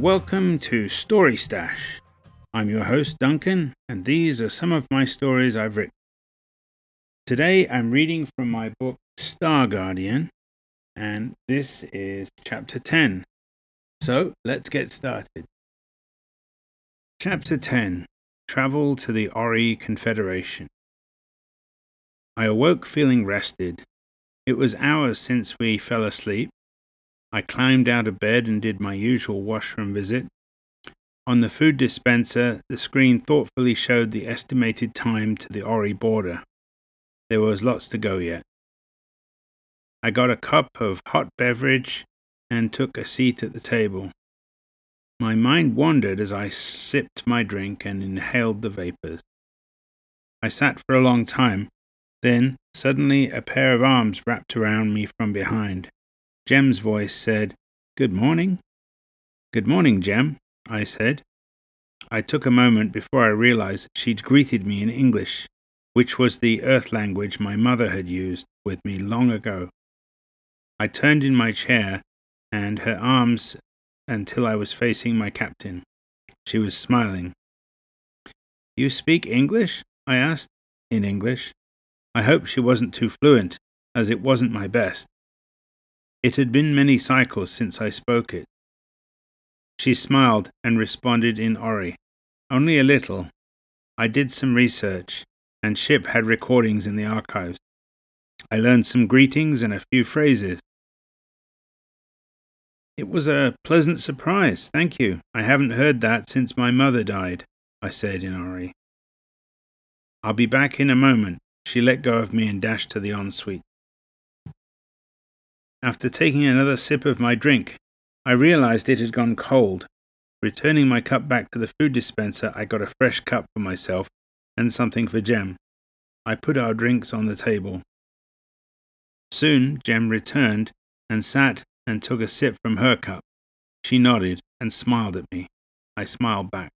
welcome to Story Stash. I'm your host Duncan, and these are some of my stories I've written. Today I'm reading from my book Star Guardian, and this is Chapter 10. So let's get started. Chapter 10. Travel to the Ori Confederation. I awoke feeling rested. It was hours since we fell asleep. I climbed out of bed and did my usual washroom visit. On the food dispenser, the screen thoughtfully showed the estimated time to the Ori border. There was lots to go yet. I got a cup of hot beverage and took a seat at the table. My mind wandered as I sipped my drink and inhaled the vapors. I sat for a long time. Then, suddenly, a pair of arms wrapped around me from behind. Jem's voice said, "Good morning." "Good morning, Jem," I said. I took a moment before I realized she'd greeted me in English, which was the Earth language my mother had used with me long ago. I turned in my chair and her arms until I was facing my captain. She was smiling. "You speak English?" I asked, in English. I hoped she wasn't too fluent, as it wasn't my best. It had been many cycles since I spoke it. She smiled and responded in Ori. "Only a little. I did some research, and Ship had recordings in the archives. I learned some greetings and a few phrases." "It was a pleasant surprise, thank you. I haven't heard that since my mother died," I said in Ori. "I'll be back in a moment." She let go of me and dashed to the ensuite. After taking another sip of my drink, I realized it had gone cold. Returning my cup back to the food dispenser, I got a fresh cup for myself and something for Jem. I put our drinks on the table. Soon Jem returned and sat and took a sip from her cup. She nodded and smiled at me. I smiled back.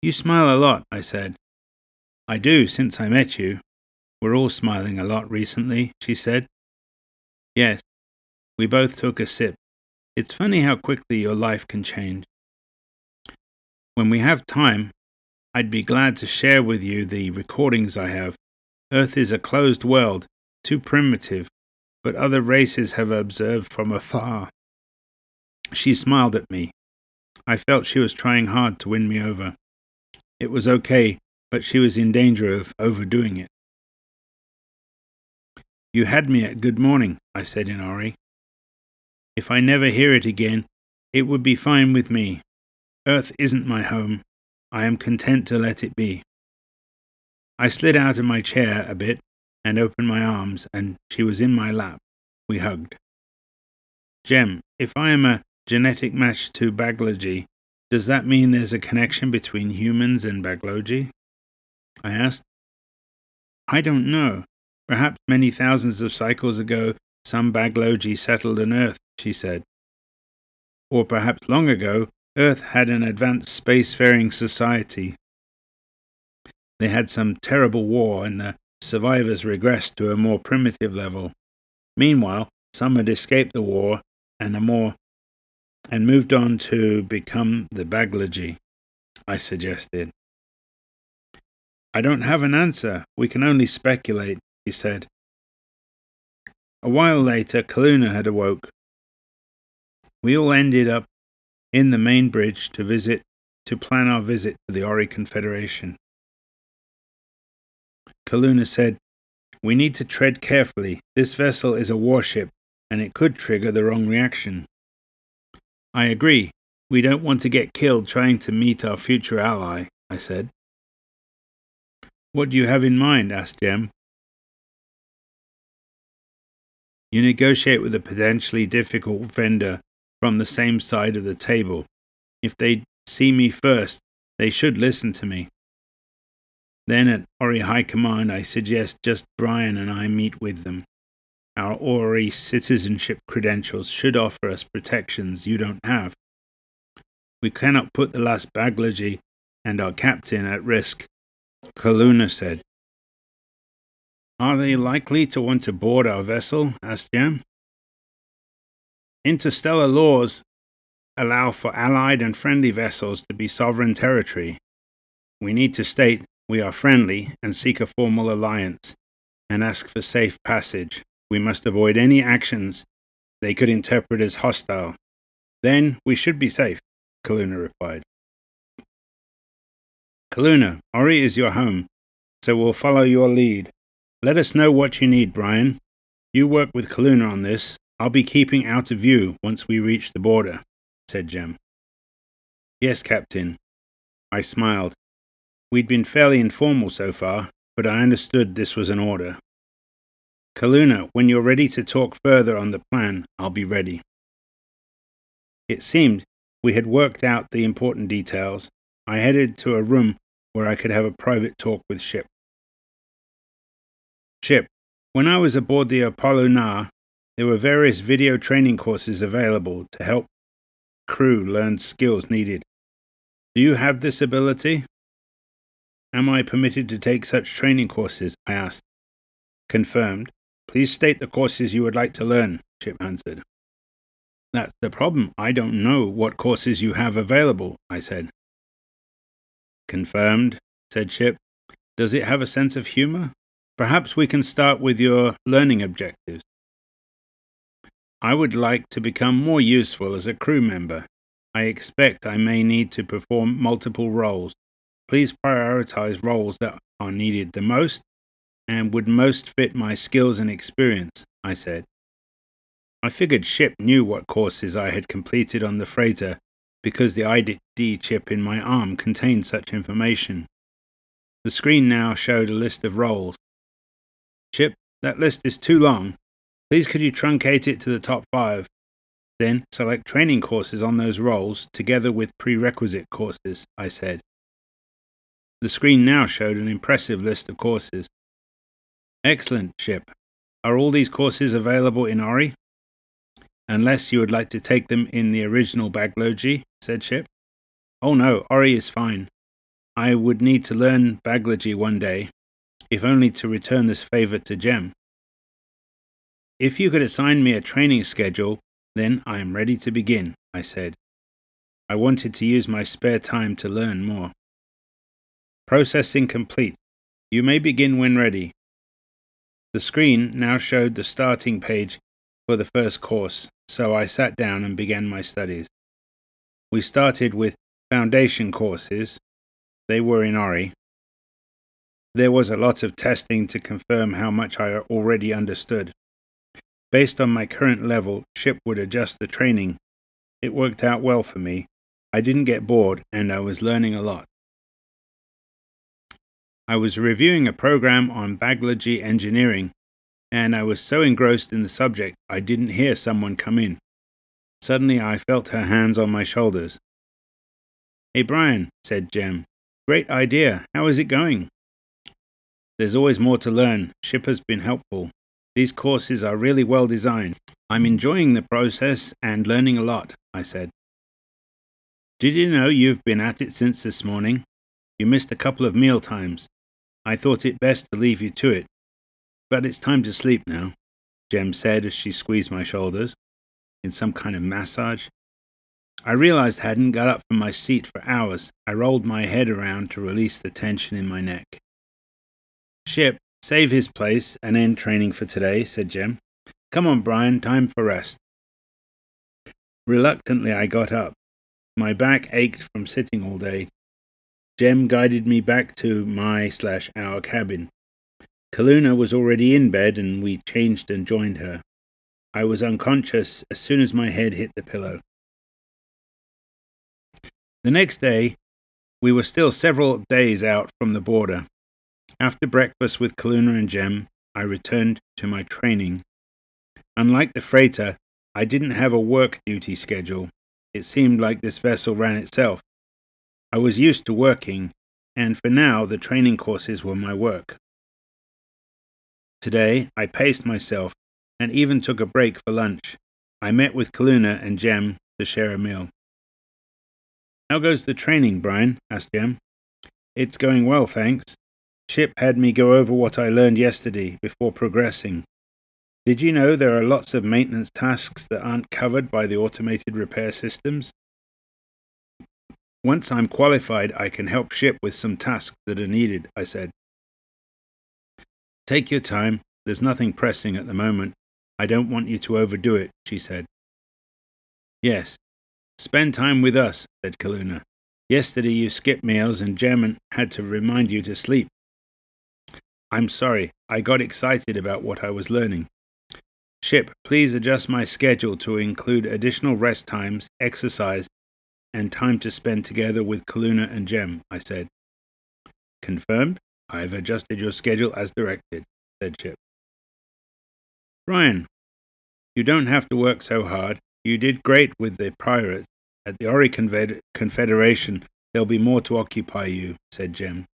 "You smile a lot," I said. "I do, since I met you. We're all smiling a lot recently," she said. "Yes." We both took a sip. It's funny how quickly your life can change. "When we have time, I'd be glad to share with you the recordings I have. Earth is a closed world, too primitive, but other races have observed from afar." She smiled at me. I felt she was trying hard to win me over. It was okay, but she was in danger of overdoing it. "You had me at good morning," I said in Ori. "If I never hear it again, it would be fine with me. Earth isn't my home. I am content to let it be." I slid out of my chair a bit and opened my arms, and she was in my lap. We hugged. "Jem, if I am a genetic match to Baglogi, does that mean there's a connection between humans and Baglogi?" I asked. "I don't know. Perhaps many thousands of cycles ago, some Baglogi settled on Earth," she said. "Or perhaps long ago, Earth had an advanced spacefaring society. They had some terrible war, and the survivors regressed to a more primitive level. Meanwhile, some had escaped the war and moved on to become the Baglogi," I suggested. "I don't have an answer. We can only speculate," he said. A while later, Kaluna had awoke. We all ended up in the main bridge to plan our visit to the Ori Confederation. Kaluna said, "We need to tread carefully. This vessel is a warship, and it could trigger the wrong reaction." "I agree. We don't want to get killed trying to meet our future ally," I said. "What do you have in mind?" asked Jem. "You negotiate with a potentially difficult vendor from the same side of the table. If they see me first, they should listen to me. Then at Ori High Command, I suggest just Brian and I meet with them. Our Ori citizenship credentials should offer us protections you don't have. We cannot put the last Baglogi and our captain at risk," Kaluna said. "Are they likely to want to board our vessel?" asked Jem. "Interstellar laws allow for allied and friendly vessels to be sovereign territory. We need to state we are friendly and seek a formal alliance and ask for safe passage. We must avoid any actions they could interpret as hostile. Then we should be safe, Kaluna replied. Kaluna, Ori is your home, so we'll follow your lead. Let us know what you need, Brian. You work with Kaluna on this. I'll be keeping out of view once we reach the border, said Jem. Yes, Captain. I smiled. We'd been fairly informal so far, but I understood this was an order. Kaluna, when you're ready to talk further on the plan, I'll be ready. It seemed we had worked out the important details. I headed to a room where I could have a private talk with Ship. Ship, when I was aboard the Apollo Na, there were various video training courses available to help crew learn skills needed. Do you have this ability? Am I permitted to take such training courses? I asked. Confirmed. Please state the courses you would like to learn, Ship answered. That's the problem. I don't know what courses you have available, I said. Confirmed, said Ship. Does it have a sense of humor? Perhaps we can start with your learning objectives. I would like to become more useful as a crew member. I expect I may need to perform multiple roles. Please prioritize roles that are needed the most and would most fit my skills and experience, I said. I figured Ship knew what courses I had completed on the freighter because the ID chip in my arm contained such information. The screen now showed a list of roles. Ship, that list is too long. Please could you truncate it to the top 5? Then select training courses on those roles together with prerequisite courses, I said. The screen now showed an impressive list of courses. Excellent, Ship. Are all these courses available in Ori? Unless you would like to take them in the original Baglogi, said Ship. Oh no, Ori is fine. I would need to learn Baglogi one day, if only to return this favor to Jem. If you could assign me a training schedule, then I am ready to begin, I said. I wanted to use my spare time to learn more. Processing complete. You may begin when ready. The screen now showed the starting page for the first course, so I sat down and began my studies. We started with foundation courses. They were in Ori. There was a lot of testing to confirm how much I already understood. Based on my current level, Ship would adjust the training. It worked out well for me. I didn't get bored, and I was learning a lot. I was reviewing a program on Baglogi engineering, and I was so engrossed in the subject I didn't hear someone come in. Suddenly I felt her hands on my shoulders. Hey Brian, said Jem. Great idea. How is it going? There's always more to learn. Ship has been helpful. These courses are really well designed. I'm enjoying the process and learning a lot, I said. Did you know you've been at it since this morning? You missed a couple of meal times. I thought it best to leave you to it. But it's time to sleep now, Jem said as she squeezed my shoulders, in some kind of massage. I realized I hadn't got up from my seat for hours. I rolled my head around to release the tension in my neck. Ship, save his place and end training for today, said Jem. Come on, Brian, time for rest. Reluctantly, I got up. My back ached from sitting all day. Jem guided me back to my/our cabin. Kaluna was already in bed and we changed and joined her. I was unconscious as soon as my head hit the pillow. The next day, we were still several days out from the border. After breakfast with Kaluna and Jem, I returned to my training. Unlike the freighter, I didn't have a work duty schedule. It seemed like this vessel ran itself. I was used to working, and for now the training courses were my work. Today, I paced myself and even took a break for lunch. I met with Kaluna and Jem to share a meal. How goes the training, Brian? Asked Jem. It's going well, thanks. Ship had me go over what I learned yesterday before progressing. Did you know there are lots of maintenance tasks that aren't covered by the automated repair systems? Once I'm qualified, I can help ship with some tasks that are needed, I said. Take your time. There's nothing pressing at the moment. I don't want you to overdo it, she said. Yes. Spend time with us, said Kaluna. Yesterday you skipped meals and Jem had to remind you to sleep. I'm sorry. I got excited about what I was learning. Ship, please adjust my schedule to include additional rest times, exercise, and time to spend together with Kaluna and Jem, I said. Confirmed. I have adjusted your schedule as directed, said Ship. Brian, you don't have to work so hard. You did great with the pirates. At the Ori Confederation, there'll be more to occupy you, said Jem.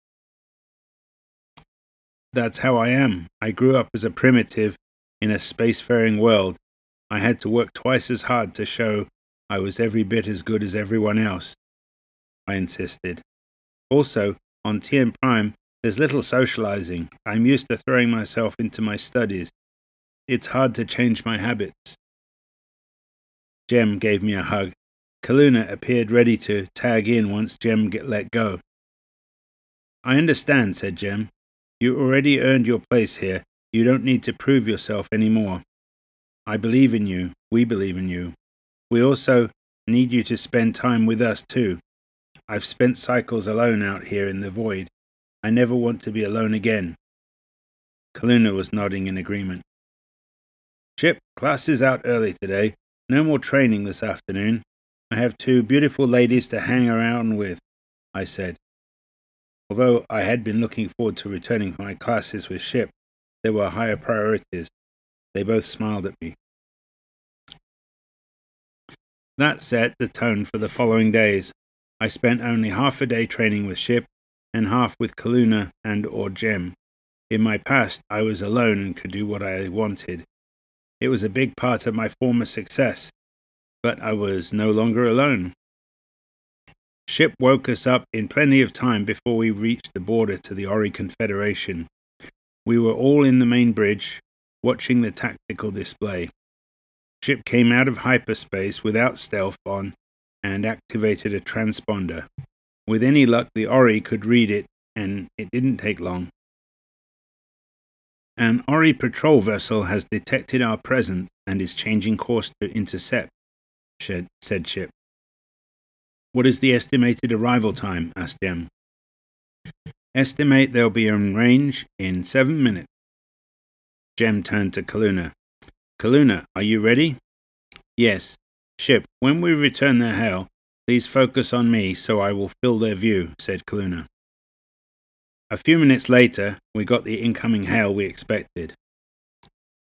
That's how I am. I grew up as a primitive in a spacefaring world. I had to work twice as hard to show I was every bit as good as everyone else, I insisted. Also, on TM Prime, there's little socializing. I'm used to throwing myself into my studies. It's hard to change my habits. Jem gave me a hug. Kaluna appeared ready to tag in once Jem let go. I understand, said Jem. You already earned your place here. You don't need to prove yourself anymore. I believe in you. We believe in you. We also need you to spend time with us too. I've spent cycles alone out here in the void. I never want to be alone again. Kaluna was nodding in agreement. Ship, class is out early today. No more training this afternoon. I have two beautiful ladies to hang around with, I said. Although I had been looking forward to returning to my classes with Ship, there were higher priorities. They both smiled at me. That set the tone for the following days. I spent only half a day training with Ship and half with Kaluna and or Jem. In my past, I was alone and could do what I wanted. It was a big part of my former success, but I was no longer alone. Ship woke us up in plenty of time before we reached the border to the Ori Confederation. We were all in the main bridge, watching the tactical display. Ship came out of hyperspace without stealth on and activated a transponder. With any luck, the Ori could read it, and it didn't take long. An Ori patrol vessel has detected our presence and is changing course to intercept, said Ship. What is the estimated arrival time? Asked Jem. Estimate they'll be in range in 7 minutes. Jem turned to Kaluna. Kaluna, are you ready? Yes. Ship, when we return their hail, please focus on me so I will fill their view, said Kaluna. A few minutes later, we got the incoming hail we expected.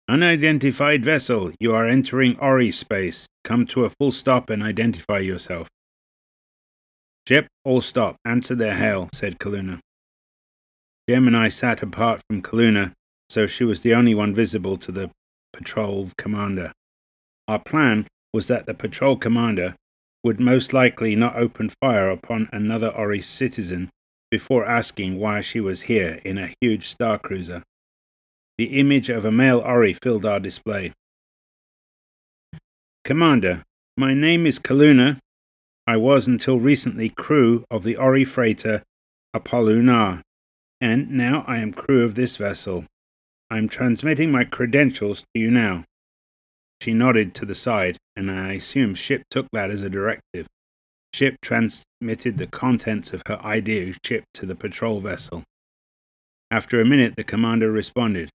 Unidentified vessel, you are entering Ori space. Come to a full stop and identify yourself. Ship, all stop. Answer their hail, said Kaluna. Jem and I sat apart from Kaluna, so she was the only one visible to the patrol commander. Our plan was that the patrol commander would most likely not open fire upon another Ori citizen before asking why she was here in a huge star cruiser. The image of a male Ori filled our display. Commander, my name is Kaluna. I was until recently crew of the Ori freighter Apolluna, and now I am crew of this vessel. I am transmitting my credentials to you now. She nodded to the side, and I assume Ship took that as a directive. Ship transmitted the contents of her ID chip to the patrol vessel. After a minute, the commander responded.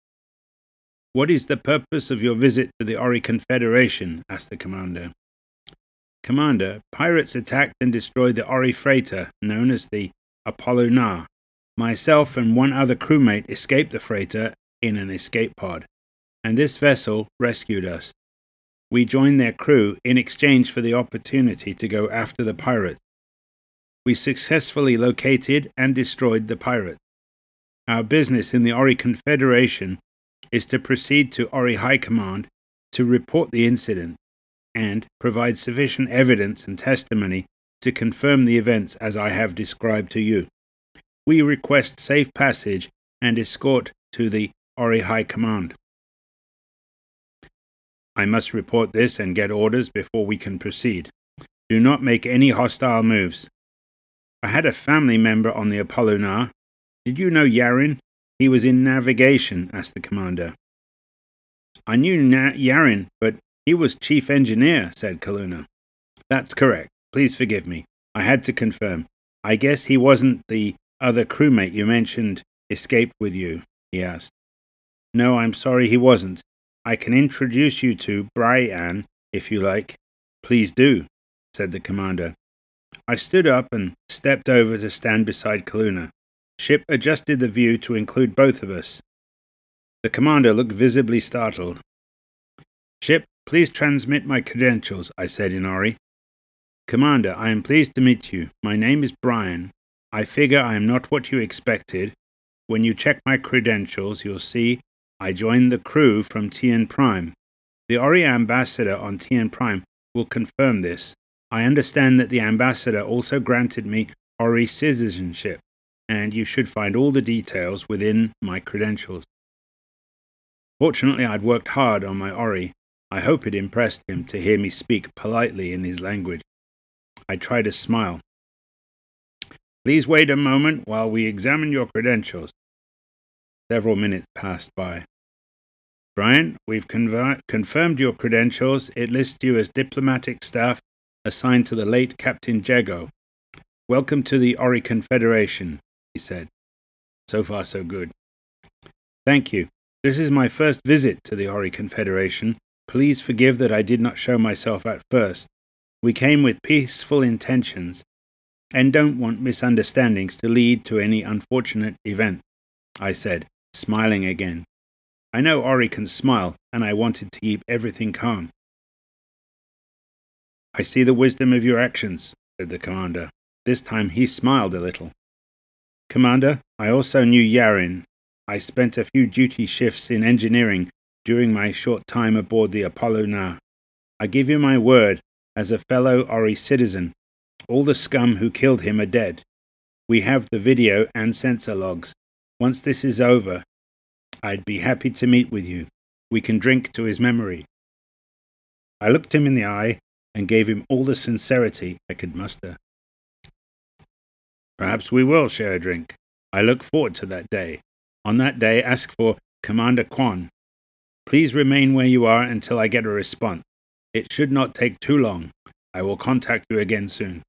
What is the purpose of your visit to the Ori Confederation? Asked the commander. Commander, pirates attacked and destroyed the Ori freighter, known as the Apolluna. Myself and one other crewmate escaped the freighter in an escape pod, and this vessel rescued us. We joined their crew in exchange for the opportunity to go after the pirates. We successfully located and destroyed the pirates. Our business in the Ori Confederation is to proceed to Ori High Command to report the incident and provide sufficient evidence and testimony to confirm the events as I have described to you. We request safe passage and escort to the Ori High Command. I must report this and get orders before we can proceed. Do not make any hostile moves. I had a family member on the Apollonar. Did you know Yarin? He was in navigation, asked the commander. I knew Yarin, but he was chief engineer, said Kaluna. That's correct. Please forgive me. I had to confirm. I guess he wasn't the other crewmate you mentioned escaped with you, he asked. No, I'm sorry he wasn't. I can introduce you to Brian, if you like. Please do, said the commander. I stood up and stepped over to stand beside Kaluna. Ship adjusted the view to include both of us. The commander looked visibly startled. Ship, please transmit my credentials, I said in Ori. Commander, I am pleased to meet you. My name is Brian. I figure I am not what you expected. When you check my credentials, you'll see I joined the crew from TN Prime. The Ori ambassador on TN Prime will confirm this. I understand that the ambassador also granted me Ori citizenship, and you should find all the details within my credentials. Fortunately, I'd worked hard on my Ori. I hope it impressed him to hear me speak politely in his language. I tried to smile. Please wait a moment while we examine your credentials. Several minutes passed by. Brian, we've confirmed your credentials. It lists you as diplomatic staff assigned to the late Captain Jago. Welcome to the Ori Confederation, he said. So far, so good. Thank you. This is my first visit to the Ori Confederation. Please forgive that I did not show myself at first. We came with peaceful intentions and don't want misunderstandings to lead to any unfortunate event, I said, smiling again. I know Ori can smile, and I wanted to keep everything calm. I see the wisdom of your actions, said the commander. This time he smiled a little. Commander, I also knew Yarin. I spent a few duty shifts in engineering during my short time aboard the Apollonar. I give you my word, as a fellow Ori citizen, all the scum who killed him are dead. We have the video and sensor logs. Once this is over, I'd be happy to meet with you. We can drink to his memory. I looked him in the eye and gave him all the sincerity I could muster. Perhaps we will share a drink. I look forward to that day. On that day, ask for Commander Quan. Please remain where you are until I get a response. It should not take too long. I will contact you again soon.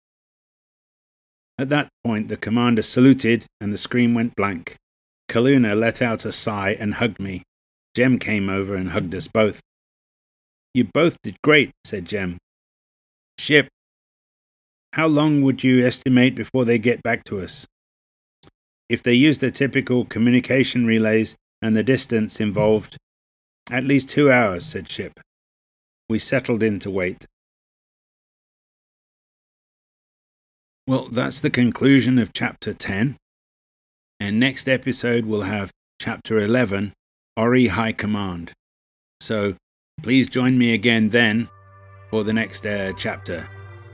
At that point, the commander saluted and the screen went blank. Kaluna let out a sigh and hugged me. Jem came over and hugged us both. You both did great, said Jem. Ship, how long would you estimate before they get back to us? If they use the typical communication relays and the distance involved, at least 2 hours, said Ship. We settled in to wait. Well, that's the conclusion of Chapter 10. And next episode we'll have Chapter 11, Ori High Command. So please join me again then for the next chapter.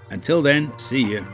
Until then, see you.